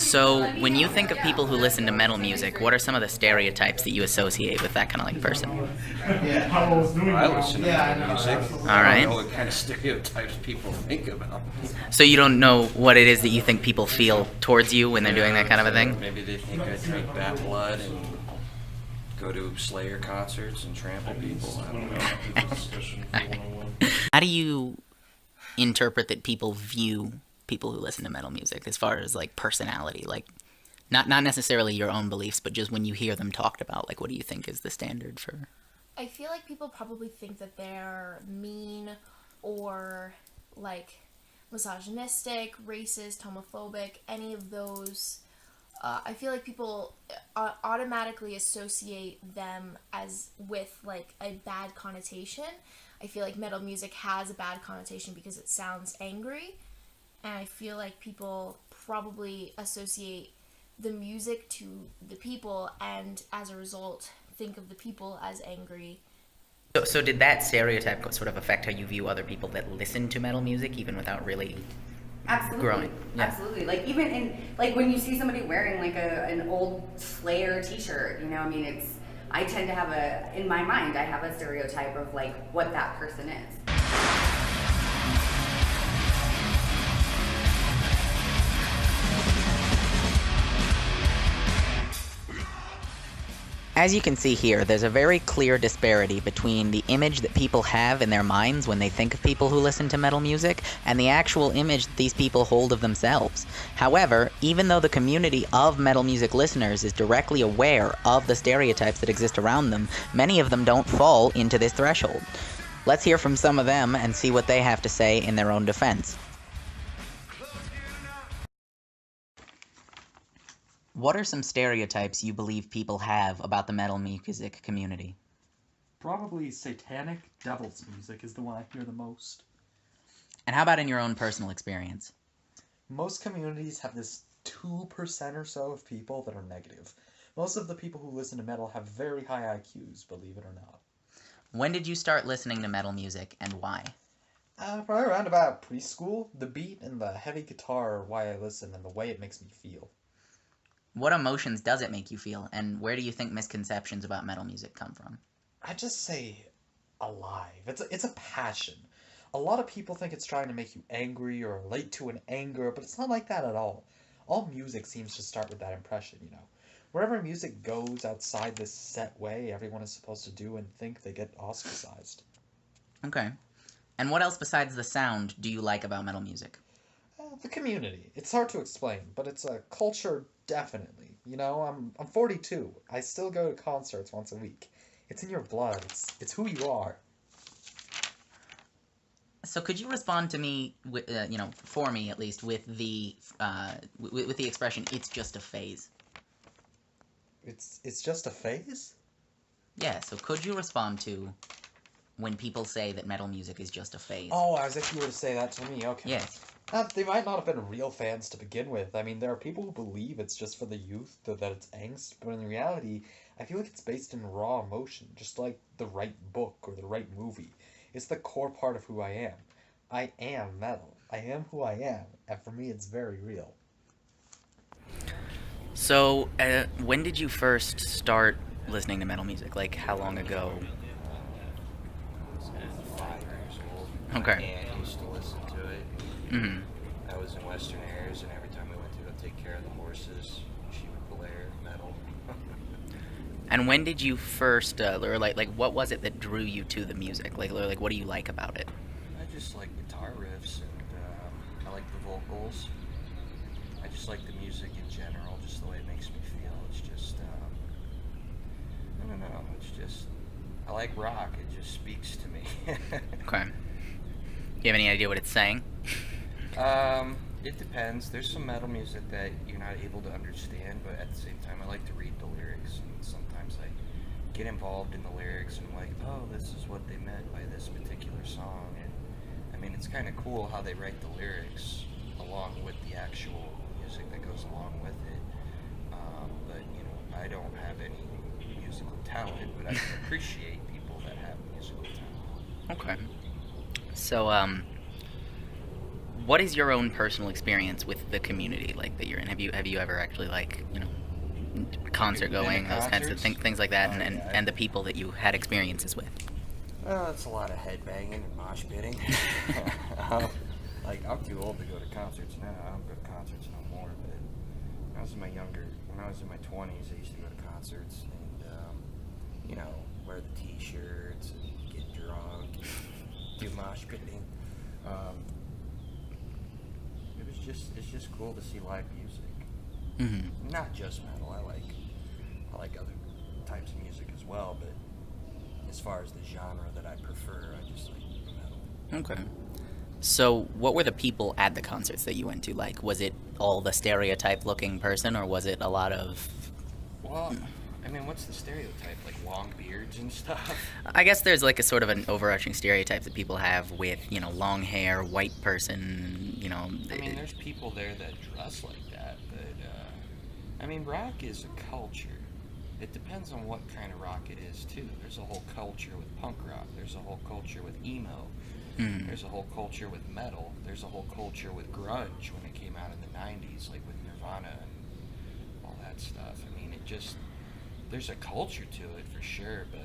So, when you think of people who listen to metal music, what are some of the stereotypes that you associate with that kind of like person? I listen to metal music. All I don't right. know what kind of stereotypes people think about. So you don't know what it is that you think people feel towards you when they're doing that kind of a thing? Maybe they think I drink bad blood and go to Slayer concerts and trample people. I don't know. How do you interpret that people view people who listen to metal music as far as like personality? Like not necessarily your own beliefs, but just when you hear them talked about, like what do you think is the standard for? I feel like people probably think that they're mean or like misogynistic, racist, homophobic, any of those. I feel like people automatically associate them as with like a bad connotation. I feel like metal music has a bad connotation because it sounds angry, and I feel like people probably associate the music to the people, and as a result, think of the people as angry. So did that stereotype sort of affect how you view other people that listen to metal music, even without really Absolutely. growing? Yeah. Absolutely. Like even in like when you see somebody wearing like an old Slayer T-shirt, I mean, I tend to have in my mind, I have a stereotype of like what that person is. As you can see here, there's a very clear disparity between the image that people have in their minds when they think of people who listen to metal music and the actual image that these people hold of themselves. However, even though the community of metal music listeners is directly aware of the stereotypes that exist around them, many of them don't fall into this threshold. Let's hear from some of them and see what they have to say in their own defense. What are some stereotypes you believe people have about the metal music community? Probably satanic devil's music is the one I hear the most. And how about in your own personal experience? Most communities have this 2% or so of people that are negative. Most of the people who listen to metal have very high IQs, believe it or not. When did you start listening to metal music and why? Probably around about preschool. The beat and the heavy guitar are why I listen and the way it makes me feel. What emotions does it make you feel, and where do you think misconceptions about metal music come from? I just say alive. It's a passion. A lot of people think it's trying to make you angry or relate to an anger, but it's not like that at all. All music seems to start with that impression, Wherever music goes outside this set way everyone is supposed to do and think, they get ostracized. Okay. And what else besides the sound do you like about metal music? The community. It's hard to explain, but it's a culture, definitely. I'm 42. I still go to concerts once a week. It's in your blood. It's who you are. So could you respond to me, for me at least, with the with the expression "it's just a phase"? It's just a phase? Yeah. So could you respond to when people say that metal music is just a phase? Oh, as if you were to say that to me. Okay. Yes. They might not have been real fans to begin with. I mean, there are people who believe it's just for the youth, that it's angst, but in reality, I feel like it's based in raw emotion, just like the right book or the right movie. It's the core part of who I am. I am metal. I am who I am, and for me, it's very real. So, when did you first start listening to metal music? Like, how long ago? I was 5 years old. Okay. My aunt used to listen to it. Mm-hmm. I was in Western Airs, and every time we went to go take care of the horses, she would blare metal. And when did you first, or like, what was it that drew you to the music? Like, what do you like about it? I just like guitar riffs, and I like the vocals. I just like the music in general, just the way it makes me feel. It's just, I don't know, I like rock. It just speaks to me. Okay. Do you have any idea what it's saying? It depends. There's some metal music that you're not able to understand, but at the same time, I like to read the lyrics, and sometimes I get involved in the lyrics, and I'm like, oh, this is what they meant by this particular song, and I mean, it's kind of cool how they write the lyrics along with the actual music that goes along with it, but, I don't have any musical talent, but I can appreciate people that have musical talent. Okay. So, what is your own personal experience with the community like that you're in? Have you ever actually like concert going, those kinds of things like that, and the people that you had experiences with? Well, it's a lot of headbanging and mosh pitting. Like, I'm too old to go to concerts now. I don't go to concerts no more. But when I was in my 20s, I used to go to concerts and wear the T-shirts and get drunk, and do mosh pitting. It's just cool to see live music. Mm-hmm. Not just metal. I like other types of music as well, but as far as the genre that I prefer, I just like metal. Okay. So, what were the people at the concerts that you went to like? Was it all the stereotype-looking person, or was it a lot of... Well, I mean, what's the stereotype? Like long beards and stuff? I guess there's like a sort of an overarching stereotype that people have with, long hair, white person, I mean, there's people there that dress like that, but, rock is a culture. It depends on what kind of rock it is, too. There's a whole culture with punk rock. There's a whole culture with emo. There's a whole culture with metal. There's a whole culture with grunge when it came out in the 90s, like with Nirvana and all that stuff. I mean, there's a culture to it for sure, but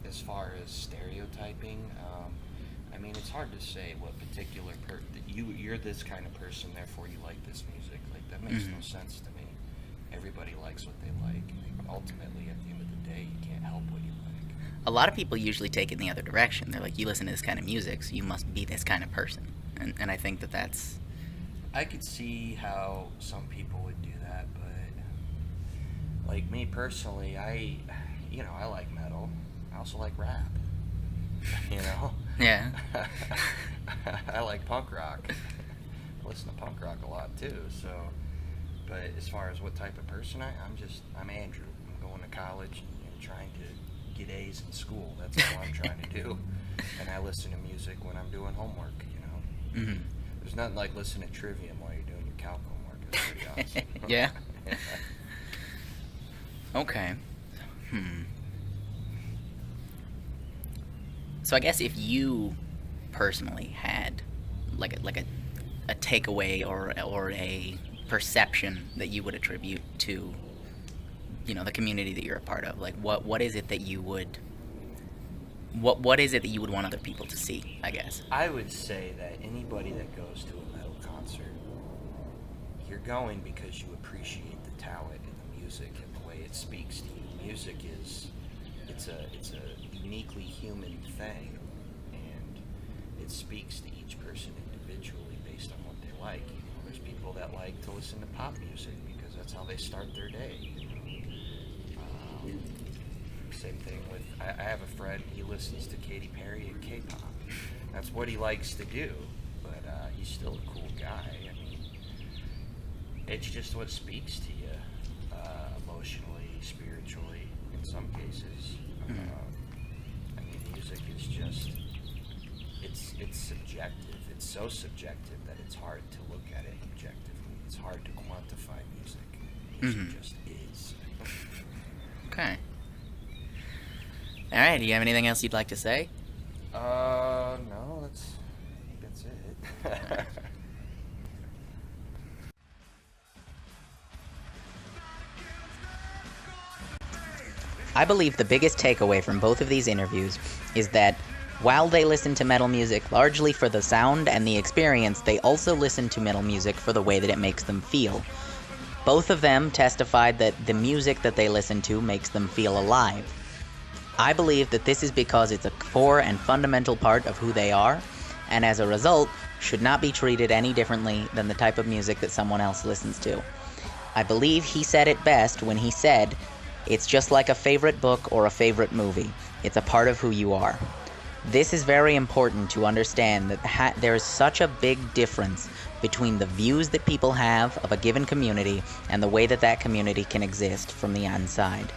as far as stereotyping, it's hard to say what particular you're this kind of person, therefore you like this music. Like, that makes no sense to me. Everybody likes what they like. Ultimately, at the end of the day, you can't help what you like. A lot of people usually take it in the other direction. They're like, you listen to this kind of music, so you must be this kind of person. And I think that's... I could see how some people would do that, but like me personally, I like metal. I also like rap. Yeah. I like punk rock. I listen to punk rock a lot too, so... But as far as what type of person I'm Andrew. I'm going to college and trying to get A's in school. That's all I'm trying to do. And I listen to music when I'm doing homework, Mm-hmm. There's nothing like listening to Trivium while you're doing your calc homework. That's pretty awesome. Yeah? Okay. So I guess if you personally had like a takeaway or a perception that you would attribute to the community that you're a part of, like what is it that you would what is it that you would want other people to see, I guess? I would say that anybody that goes to a metal concert, you're going because you appreciate the talent in the music and the way it speaks to you. Music it's a uniquely human thing, and it speaks to each person individually based on what they like. There's people that like to listen to pop music because that's how they start their day. Same thing with, I have a friend, he listens to Katy Perry and K-pop. That's what he likes to do, but he's still a cool guy. I mean, it's just what speaks to you, emotionally, spiritually, in some cases. Music is just, it's subjective. It's so subjective that it's hard to look at it objectively. It's hard to quantify music. Music just is. Okay. All right. Do you have anything else you'd like to say? No. I think that's it. I believe the biggest takeaway from both of these interviews is that while they listen to metal music largely for the sound and the experience, they also listen to metal music for the way that it makes them feel. Both of them testified that the music that they listen to makes them feel alive. I believe that this is because it's a core and fundamental part of who they are, and as a result, should not be treated any differently than the type of music that someone else listens to. I believe he said it best when he said, "It's just like a favorite book or a favorite movie. It's a part of who you are." This is very important to understand that there is such a big difference between the views that people have of a given community and the way that that community can exist from the inside.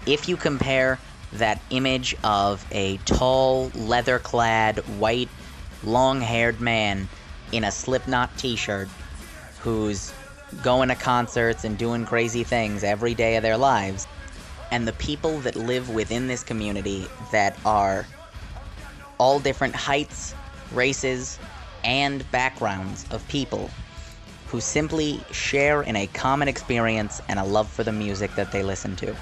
If you compare that image of a tall, leather-clad, white, long-haired man in a Slipknot t-shirt who's going to concerts and doing crazy things every day of their lives, and the people that live within this community that are all different heights, races, and backgrounds of people who simply share in a common experience and a love for the music that they listen to.